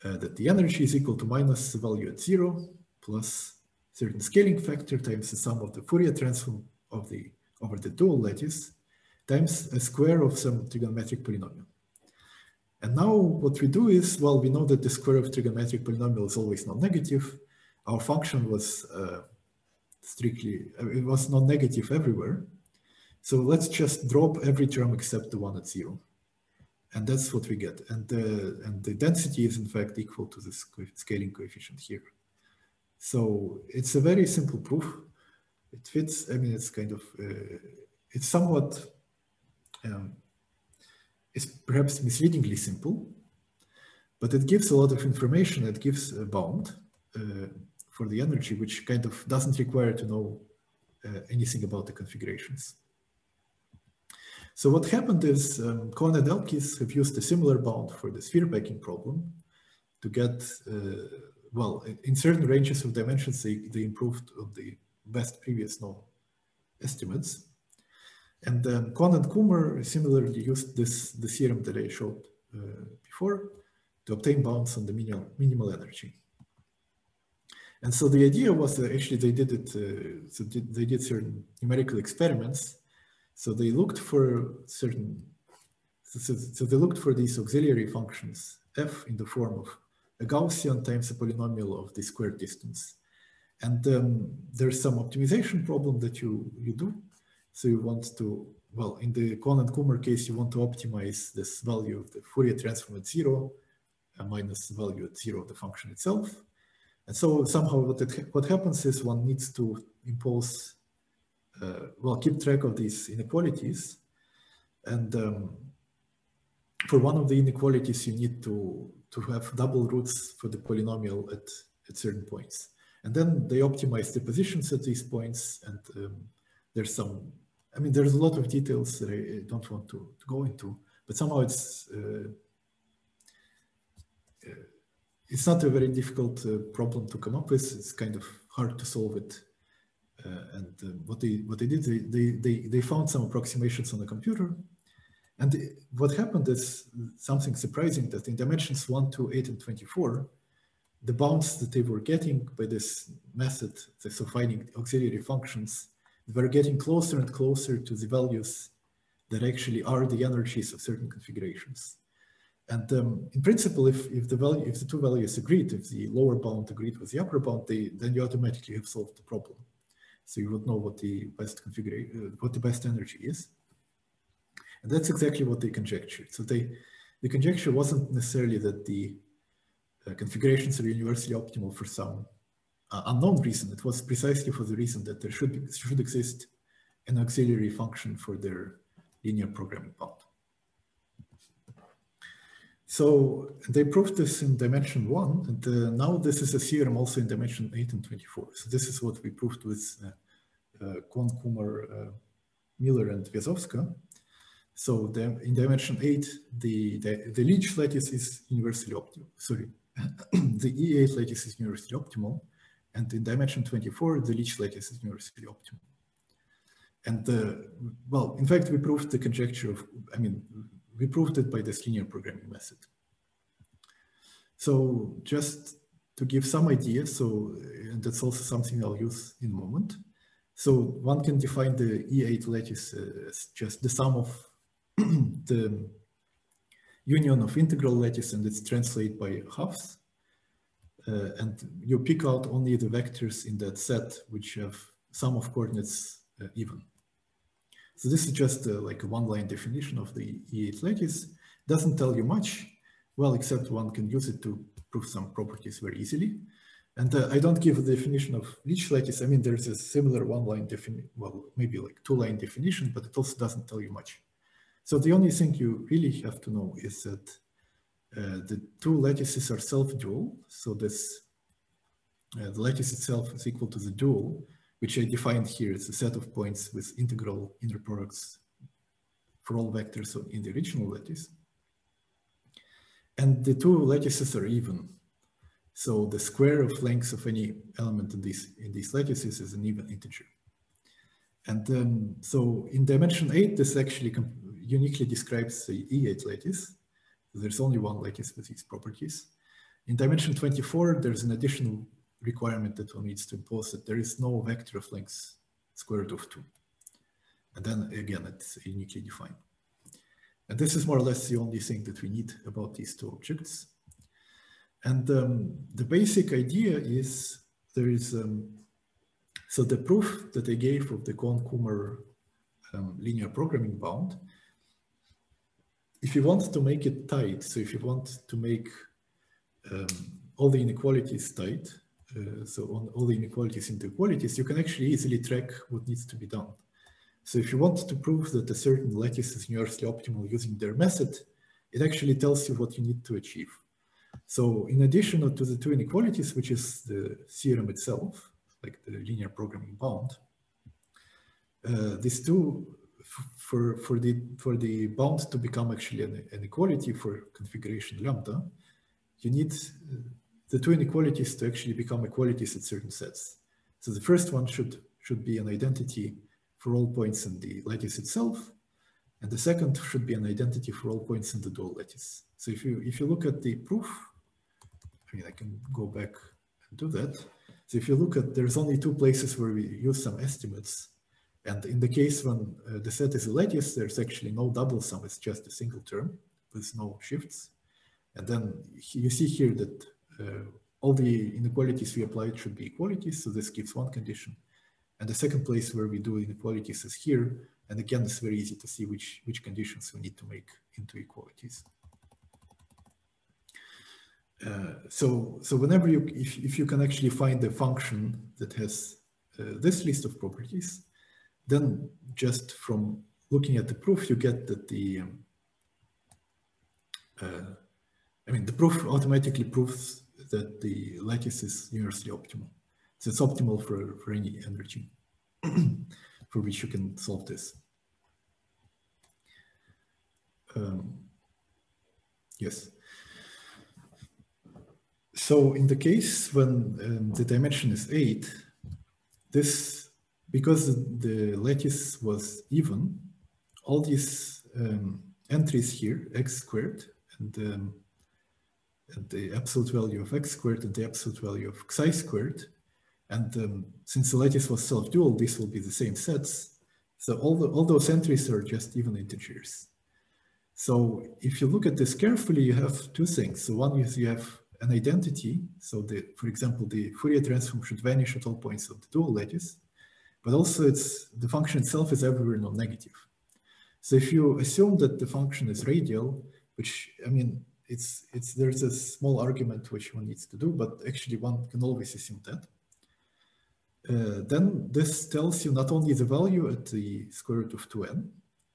Speaker 2: that the energy is equal to minus the value at 0 plus certain scaling factor times the sum of the Fourier transform of over the dual lattice times a square of some trigonometric polynomial. And now what we do is, well, we know that the square of trigonometric polynomial is always non-negative. Our function was it was non-negative everywhere. So let's just drop every term except the one at 0. And that's what we get. And the density is in fact equal to the scaling coefficient here. So it's a very simple proof. It fits, I mean, it's kind of, it's somewhat, it's perhaps misleadingly simple, but it gives a lot of information. It gives a bound for the energy, which kind of doesn't require to know anything about the configurations. So what happened is Cohn and Elkis have used a similar bound for the sphere packing problem to get, well, in certain ranges of dimensions, they improved on the best previous known estimates. And then Cohn and Kumar similarly used the theorem that I showed before to obtain bounds on the minimal energy. And so the idea was that actually they did it, so they did certain numerical experiments. So they looked for certain, so they looked for these auxiliary functions, f in the form of a Gaussian times a polynomial of the squared distance. And there's some optimization problem that you do. So you want to, well, in the Cohn and Kumar case, you want to optimize this value of the Fourier transform at 0 minus the value at 0 of the function itself. And so somehow what happens is one needs to impose, well, keep track of these inequalities. And for one of the inequalities, you need to have double roots for the polynomial at certain points. And then they optimize the positions at these points. And there's some, I mean, there's a lot of details that I don't want to go into, but somehow it's not a very difficult problem to come up with. It's kind of hard to solve it. What they did, they found some approximations on the computer. And what happened is something surprising, that in dimensions 1, 2, 8, and 24, the bounds that they were getting by this method, so finding auxiliary functions, were getting closer and closer to the values that actually are the energies of certain configurations. And in principle, if the two values agreed, if the lower bound agreed with the upper bound, then you automatically have solved the problem. So you would know what the best configuration, what the best energy is. And that's exactly what they conjectured. So the conjecture wasn't necessarily that the configurations are universally optimal for some unknown reason. It was precisely for the reason that there should exist an auxiliary function for their linear programming bound. So they proved this in dimension 1, and now this is a theorem also in dimension 8 and 24. So this is what we proved with Cohn-Kumar, Miller, and Wiazowska. So in dimension 8, the Leech lattice is universally optimal. Sorry, the E8 lattice is universally optimal, and in dimension 24, the Leech lattice is universally optimal. And well, in fact, we proved the conjecture of, I mean, we proved it by this linear programming method. So just to give some idea, so and that's also something I'll use in a moment. So one can define the E8 lattice as just the sum of the union of integral lattice, and it's translated by halves. And you pick out only the vectors in that set which have sum of coordinates even. So this is just like a one-line definition of the E8 lattice. Doesn't tell you much, well, except one can use it to prove some properties very easily. And I don't give a definition of Leech lattice. I mean, there's a similar one-line definition, well, maybe like two-line definition, but it also doesn't tell you much. So the only thing you really have to know is that the two lattices are self-dual. So this, the lattice itself is equal to the dual, which I defined here as a set of points with integral inner products for all vectors in the original lattice. And the two lattices are even. So the square of lengths of any element in these lattices is an even integer. And so in dimension 8, this actually uniquely describes the E8 lattice. There's only one lattice with these properties. In dimension 24, there's an additional requirement that one needs to impose, that there is no vector of length square root of 2. And then again, it's uniquely defined. And this is more or less the only thing that we need about these two objects. And the basic idea is there is, so the proof that I gave of the Cohn-Kumar linear programming bound, if you want to make it tight, so if you want to make all the inequalities tight, so on all the inequalities into equalities, you can actually easily track what needs to be done. So if you want to prove that a certain lattice is universally optimal using their method, it actually tells you what you need to achieve. So in addition to the two inequalities, which is the theorem itself, like the linear programming bound, these two, for the bound to become actually an equality for configuration lambda, you need the two inequalities to actually become equalities at certain sets. So the first one should be an identity for all points in the lattice itself, and the second should be an identity for all points in the dual lattice. So if you look at the proof, I mean, I can go back and do that. So if you look at, there's only two places where we use some estimates. And in the case when the set is a lattice, there's actually no double sum, it's just a single term with no shifts. And then you see here that all the inequalities we applied should be equalities. So this gives one condition. And the second place where we do inequalities is here. And again, it's very easy to see which conditions we need to make into equalities. So whenever if you can actually find a function that has this list of properties, then just from looking at the proof, you get that the I mean, the proof automatically proves that the lattice is universally optimal. So it's optimal for any energy for which you can solve this. Yes. So in the case when the dimension is 8, this, because the lattice was even, all these entries here, x squared, and the absolute value of x squared and the absolute value of xi squared, and since the lattice was self-dual, this will be the same sets. So all those entries are just even integers. So if you look at this carefully, you have two things. So one is you have an identity. So for example, the Fourier transform should vanish at all points of the dual lattice, but also the function itself is everywhere non-negative. So if you assume that the function is radial, which, I mean, there's a small argument which one needs to do, but actually one can always assume that. Then this tells you not only the value at the square root of 2n,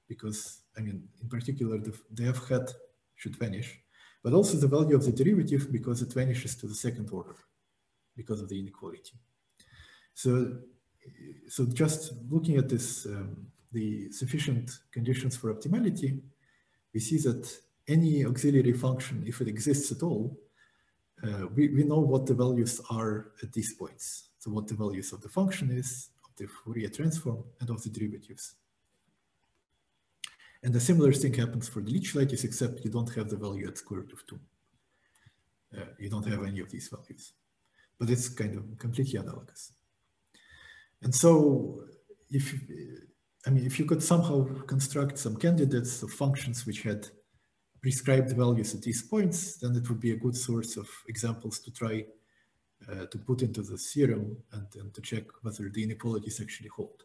Speaker 2: because, I mean, in particular, the f hat should vanish, but also the value of the derivative because it vanishes to the second order because of the inequality. So just looking at this, the sufficient conditions for optimality, we see that any auxiliary function, if it exists at all, we know what the values are at these points. So what the values of the function is, of the Fourier transform, and of the derivatives. And a similar thing happens for the Leech lattice, except you don't have the value at square root of 2. You don't have any of these values. But it's kind of completely analogous. And so if you could somehow construct some candidates of functions which had prescribed values at these points, then it would be a good source of examples to try to put into the theorem and to check whether the inequalities actually hold.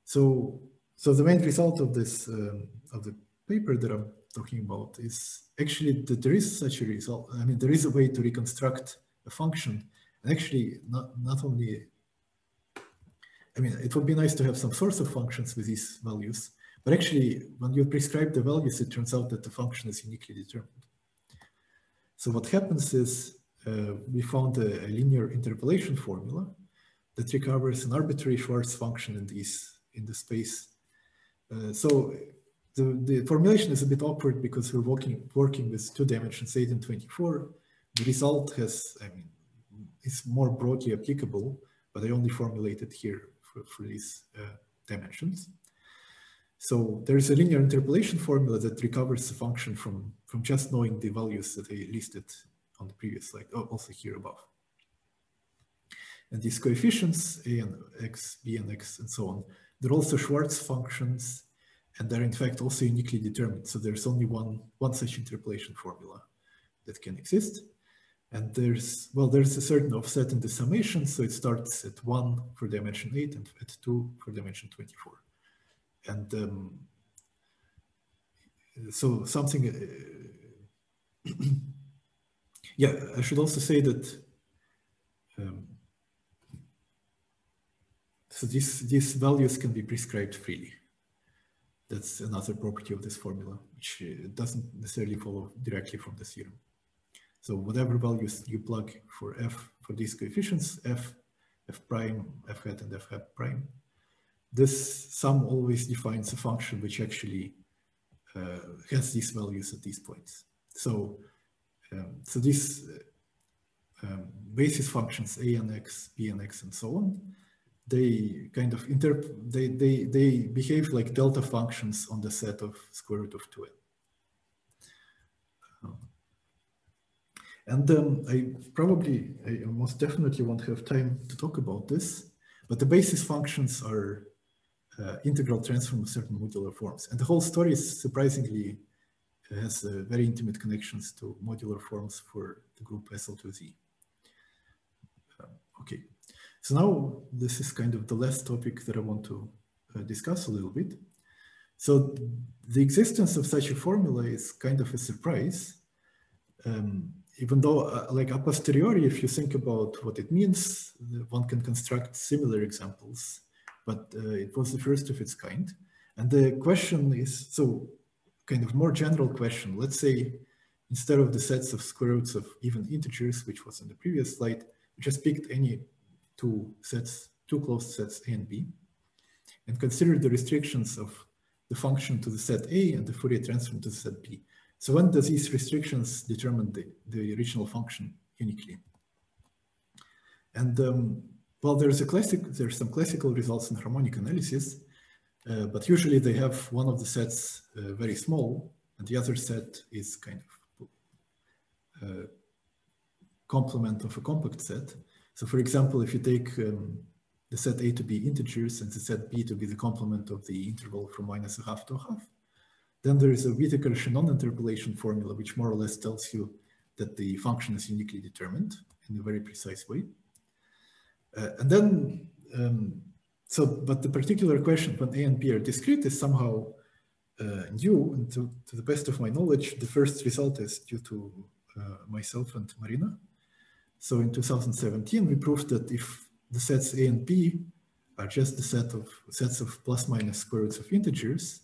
Speaker 2: So the main result of this of the paper that I'm talking about is actually that there is such a result. I mean, there is a way to reconstruct a function, and actually not only. I mean, it would be nice to have some source of functions with these values, but actually, when you prescribe the values, it turns out that the function is uniquely determined. So what happens is we found a linear interpolation formula that recovers an arbitrary Schwarz function in the space. So the formulation is a bit awkward because we're working with 2 dimensions 8 and 24. The result is more broadly applicable, but I only formulated here for these dimensions. So there's a linear interpolation formula that recovers the function from just knowing the values that I listed on the previous slide, also here above. And these coefficients, a and x, b and x, and so on, they're also Schwarz functions, and they're in fact also uniquely determined. So there's only one such interpolation formula that can exist. And there's a certain offset in the summation, so it starts at 1 for dimension 8 and at 2 for dimension 24. And so something, yeah, I should also say that, so these values can be prescribed freely. That's another property of this formula, which doesn't necessarily follow directly from the theorem. So whatever values you plug for f, for these coefficients, f prime, f hat, and f hat prime, this sum always defines a function which actually has these values at these points. So, so these basis functions, a and x, b and x, and so on, they kind of they behave like delta functions on the set of square root of 2n. And I most definitely won't have time to talk about this, but the basis functions are integral transform of certain modular forms. And the whole story is surprisingly has very intimate connections to modular forms for the group SL2Z. Okay, so now this is kind of the last topic that I want to discuss a little bit. So the existence of such a formula is kind of a surprise. Even though, like a posteriori, if you think about what it means, one can construct similar examples, but it was the first of its kind. And the question is, so kind of more general question, let's say instead of the sets of square roots of even integers, which was in the previous slide, we just picked any two closed sets A and B, and considered the restrictions of the function to the set A and the Fourier transform to the set B. So when does these restrictions determine the original function uniquely? And well, there's some classical results in harmonic analysis, but usually they have one of the sets very small, and the other set is kind of complement of a compact set. So for example, if you take the set A to be integers and the set B to be the complement of the interval from -1/2 to 1/2, then there is a Whittaker-Shannon interpolation formula, which more or less tells you that the function is uniquely determined in a very precise way. And then, but the particular question when A and B are discrete is somehow new, and to the best of my knowledge, the first result is due to myself and Marina. So in 2017, we proved that if the sets A and B are just the sets of plus minus square roots of integers,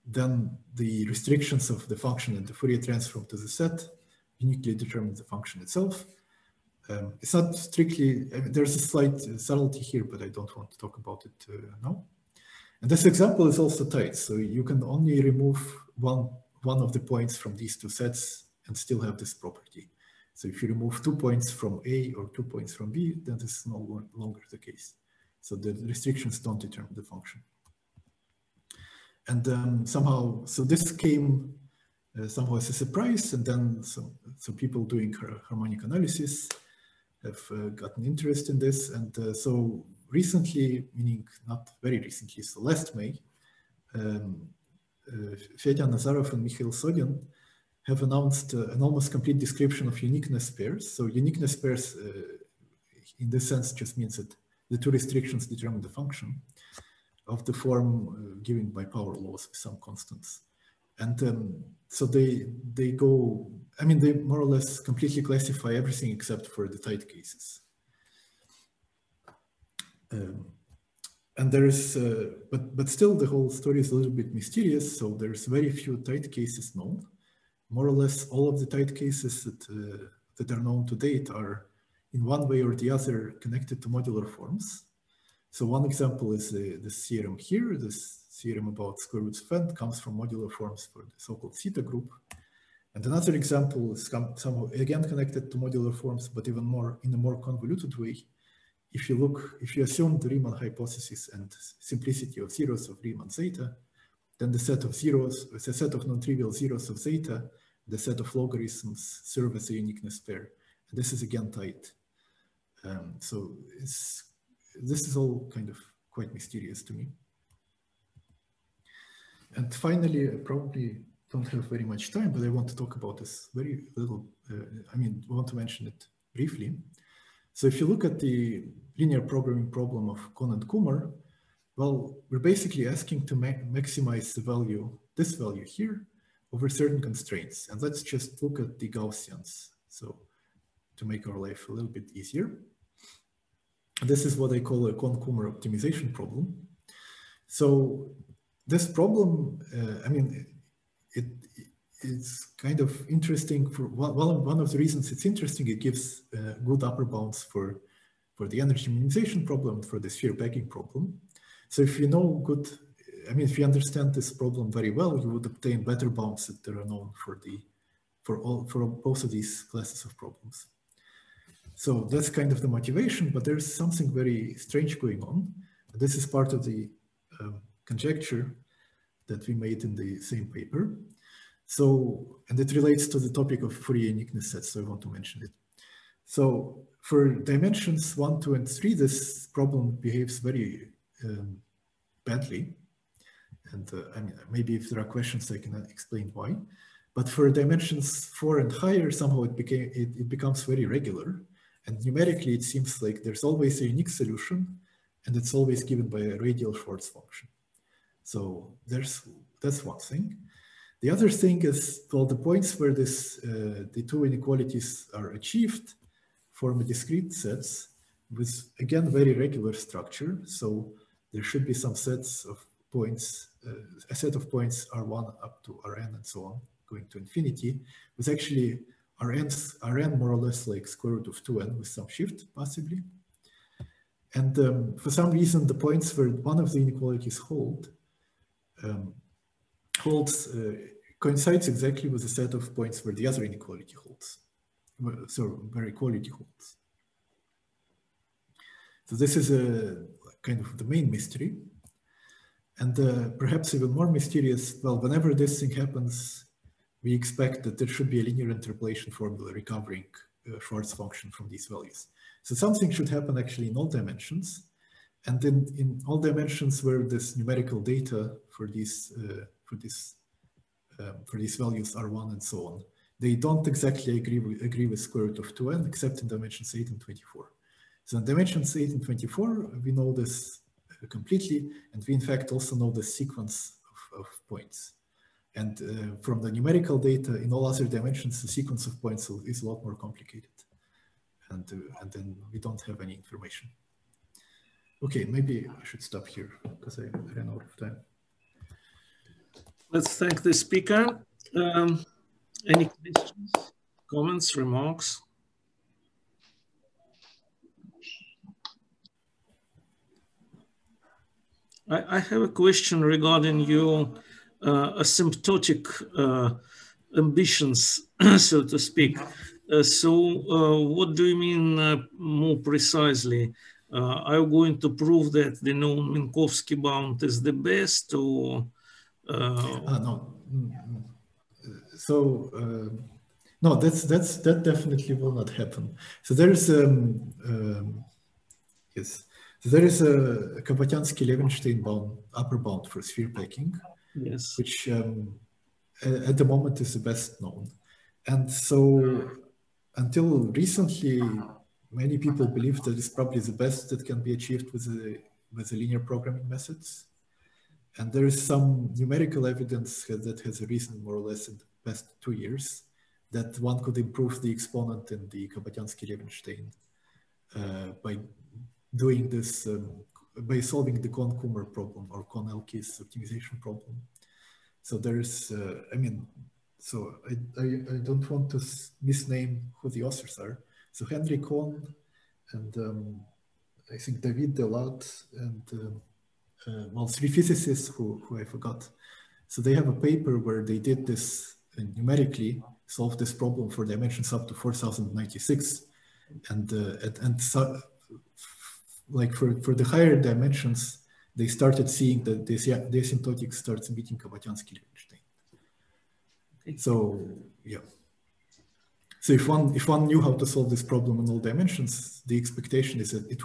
Speaker 2: then the restrictions of the function and the Fourier transform to the set uniquely determine the function itself. It's not strictly, there's a slight subtlety here, but I don't want to talk about it now. And this example is also tight, so you can only remove one of the points from these two sets and still have this property. So if you remove 2 points from A or 2 points from B, then this is no longer the case. So the restrictions don't determine the function. And somehow, so this came somehow as a surprise, and then some people doing harmonic analysis have gotten interest in this. And so recently, meaning not very recently, so last May, Fedya Nazarov and Mikhail Sogin have announced an almost complete description of uniqueness pairs. So uniqueness pairs, in this sense, just means that the two restrictions determine the function of the form given by power laws with some constants. And so they go, I mean, they more or less completely classify everything except for the tight cases. And there is, but still the whole story is a little bit mysterious. So there's very few tight cases known. More or less all of the tight cases that are known to date are in one way or the other connected to modular forms. So one example is this theorem here. This theorem about square roots of n comes from modular forms for the so-called theta group. And another example is somehow again connected to modular forms, but even more in a more convoluted way. If you assume the Riemann hypothesis and simplicity of zeros of Riemann zeta, then the set of zeros, the set of non-trivial zeros of zeta, the set of logarithms serve as a uniqueness pair. And this is again tight. So this is all kind of quite mysterious to me. And finally, I probably don't have very much time, but I want to talk about this very little, I want to mention it briefly. So if you look at the linear programming problem of Cohn and Kumar, well, we're basically asking to maximize the value, this value here, over certain constraints. And let's just look at the Gaussians. So to make our life a little bit easier. This is what I call a Cohn-Kumar optimization problem. So this problem, it's kind of interesting for one of the reasons it's interesting. It gives good upper bounds for the energy minimization problem, for the sphere packing problem. So if you know if you understand this problem very well, you would obtain better bounds that are known for both of these classes of problems. So that's kind of the motivation, but there's something very strange going on. This is part of the conjecture that we made in the same paper. So, and it relates to the topic of Fourier uniqueness sets, so I want to mention it. So for dimensions 1, 2, and 3, this problem behaves very badly. And maybe if there are questions, I can explain why. But for dimensions 4 and higher, somehow it becomes very regular. And numerically, it seems like there's always a unique solution, and it's always given by a radial Schwarz function. So that's one thing. The other thing is, well, the points where the two inequalities are achieved form discrete sets with, again, very regular structure. So there should be some sets of points, a set of points R1 up to Rn and so on, going to infinity, was actually Rn more or less like square root of 2n with some shift, possibly. And for some reason, the points where one of the inequalities coincides exactly with the set of points where the other inequality holds, so where equality holds. So this is a kind of the main mystery. And perhaps even more mysterious, well, whenever this thing happens, we expect that there should be a linear interpolation formula recovering Schwarz function from these values. So something should happen actually in all dimensions. And then in all dimensions where this numerical data for these values are 1 and so on, they don't exactly agree with square root of 2n, except in dimensions 8 and 24. So in dimensions 8 and 24, we know this completely, and we in fact also know the sequence of points. And from the numerical data in all other dimensions, the sequence of points is a lot more complicated. And then we don't have any information. Okay, maybe I should stop here because I ran out of time.
Speaker 1: Let's thank the speaker. Any questions, comments, remarks? I have a question regarding your asymptotic ambitions, so to speak. What do you mean more precisely? Are you going to prove that the known Minkowski bound is the best, or?
Speaker 2: No. So no, that definitely will not happen. So there is yes. So there is a Kapatiansky-Levenstein bound, upper bound for sphere packing,
Speaker 1: Yes,
Speaker 2: which at the moment is the best known. And so until recently, many people believe that it's probably the best that can be achieved with the linear programming methods. And there is some numerical evidence that has arisen more or less in the past 2 years that one could improve the exponent in the Kapatiansky-Levenstein by doing this, by solving the Cohn-Kumar problem or Cohn-Elkis optimization problem. So there's, I mean, so I don't want to misname who the authors are. So Henry Cohn and I think David Delat and well, 3 physicists who I forgot. So they have a paper where they did this numerically, solve this problem for dimensions up to 4096. And so, like for the higher dimensions, they started seeing that the asymptotic starts meeting Kapatiansky-Levenstein. Okay. So yeah. So if one knew how to solve this problem in all dimensions, the expectation is that it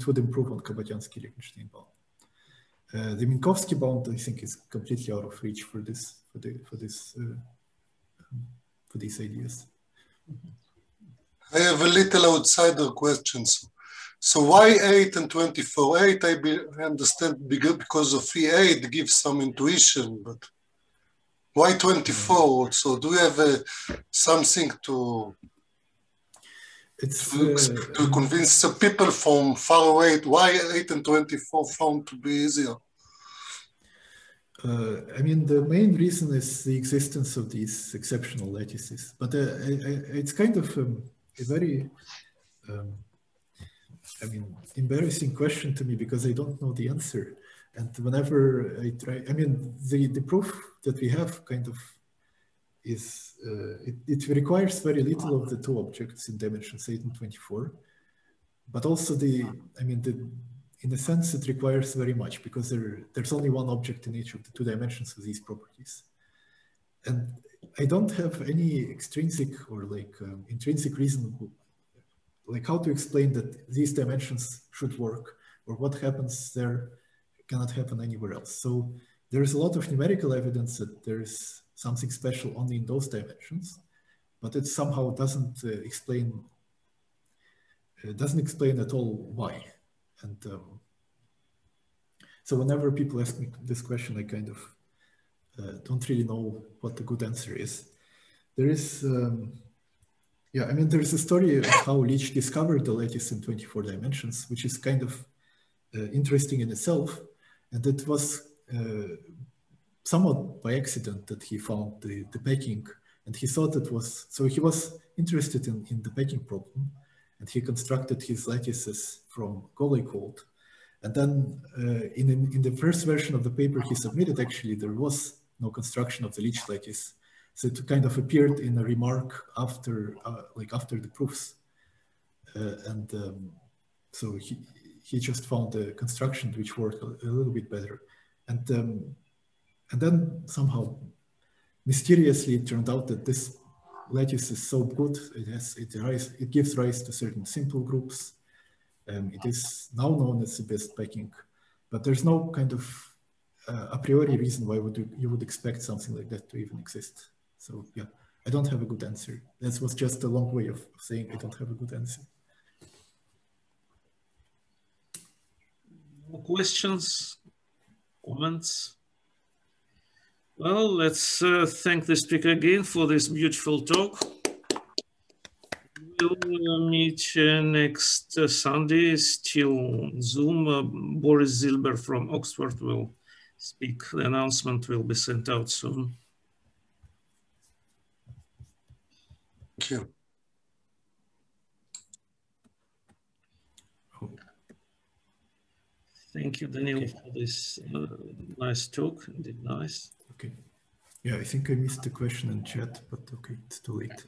Speaker 2: would improve on Kapatiansky-Levenstein bound. The Minkowski bound, I think, is completely out of reach for these ideas.
Speaker 3: I have a little outsider question. So why 8 and 24? 8, I understand because of E8 gives some intuition, but why 24? So do you have something to convince some people from far away why 8 and 24 found to be easier?
Speaker 2: I mean, the main reason is the existence of these exceptional lattices, but it's kind of a very, I mean, embarrassing question to me because I don't know the answer. And whenever I try, I mean, the proof that we have kind of is, it requires very little of the 2 objects in dimensions 8 and 24, but also in a sense, it requires very much because there's only 1 object in each of the 2 dimensions with these properties. And I don't have any extrinsic or like intrinsic reason, like how to explain that these dimensions should work or what happens there cannot happen anywhere else. So there's a lot of numerical evidence that there's something special only in those dimensions, but it somehow doesn't explain at all why. And so whenever people ask me this question, I kind of don't really know what the good answer is. There is, yeah, I mean, there's a story of how Leach discovered the lattice in 24 dimensions, which is kind of interesting in itself. And it was somewhat by accident that he found the packing, and he thought it was, so he was interested in the packing problem, and he constructed his lattices from Golay code. And then in the first version of the paper he submitted, actually, there was no construction of the Leech lattice. So it kind of appeared in a remark after, after the proofs. So he just found a construction which worked a little bit better. And then somehow, mysteriously, it turned out that this lattice is so good, it gives rise to certain simple groups. It is now known as the best packing, but there's no kind of a priori reason why you would expect something like that to even exist. So yeah, I don't have a good answer. That was just a long way of saying I don't have a good answer.
Speaker 1: More questions, comments? Well, let's thank the speaker again for this beautiful talk. We'll meet next Sunday, still Zoom. Boris Zilber from Oxford will speak. The announcement will be sent out soon.
Speaker 3: Thank you.
Speaker 1: Thank you, Danylo, for this nice talk. Indeed nice.
Speaker 2: Okay. Yeah, I think I missed the question in chat, but okay, it's too late.